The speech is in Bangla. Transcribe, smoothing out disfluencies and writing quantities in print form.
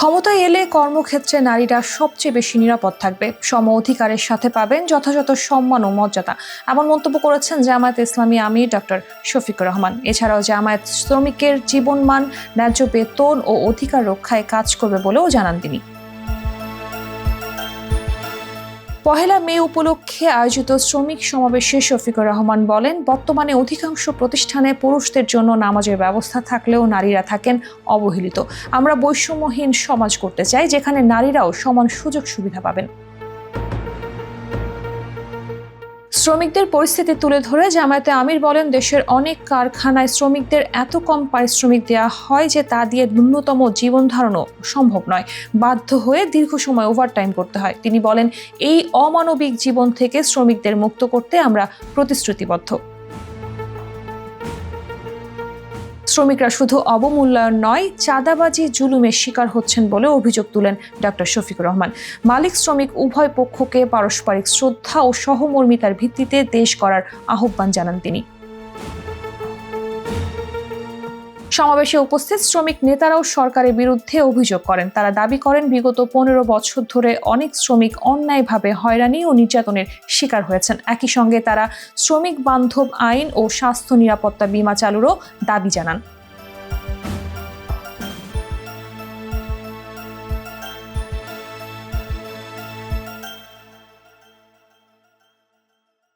ক্ষমতায় এলে কর্মক্ষেত্রে নারীরা সবচেয়ে বেশি নিরাপদ থাকবে, সম অধিকারের সাথে পাবেন যথাযথ সম্মান ও মর্যাদা, এমন মন্তব্য করেছেন জামায়াতে ইসলামী আমির ডক্টর শফিকুর রহমান। এছাড়াও জামায়াত শ্রমিকের জীবনমান, ন্যায্য বেতন ও অধিকার রক্ষায় কাজ করবে বলেও জানান তিনি। পহেলা মে উপলক্ষে আয়োজিত শ্রমিক সমাবেশে শফিকুর রহমান বলেন, বর্তমানে অধিকাংশ প্রতিষ্ঠানে পুরুষদের জন্য নামাজের ব্যবস্থা থাকলেও নারীরা থাকেন অবহেলিত। আমরা বৈষম্যহীন সমাজ করতে চাই, যেখানে নারীরাও সমান সুযোগ সুবিধা পাবেন। শ্রমিকদের পরিস্থিতি তুলে ধরে জামায়াতে আমির বলেন, দেশের অনেক কারখানায় শ্রমিকদের এত কম পারিশ্রমিক দেওয়া হয় যে তা দিয়ে ন্যূনতম জীবন ধারণও সম্ভব নয়। বাধ্য হয়ে দীর্ঘ সময় ওভারটাইম করতে হয়। তিনি বলেন, এই অমানবিক জীবন থেকে শ্রমিকদের মুক্ত করতে আমরা প্রতিশ্রুতিবদ্ধ। শ্রমিকরা শুধু অবমূল্যায়ন নয়, চাঁদাবাজি, জুলুমের শিকার হচ্ছেন বলে অভিযোগ তুলেন ডক্টর শফিকুর রহমান। মালিক শ্রমিক উভয় পক্ষকে পারস্পরিক শ্রদ্ধা ও সহমর্মিতার ভিত্তিতে দেশ গড়ার আহ্বান জানান তিনি। সমাবেশে উপস্থিত শ্রমিক নেতারাও সরকারের বিরুদ্ধে অভিযোগ করেন। তারা দাবি করেন, বিগত 15 বছর ধরে অনেক শ্রমিক অন্যায়ভাবে হয়রানি ও নির্যাতনের শিকার হয়েছেন। একই সঙ্গে তারা শ্রমিক বান্ধব আইন ও স্বাস্থ্য নিরাপত্তা বীমা চালুরও দাবি জানান।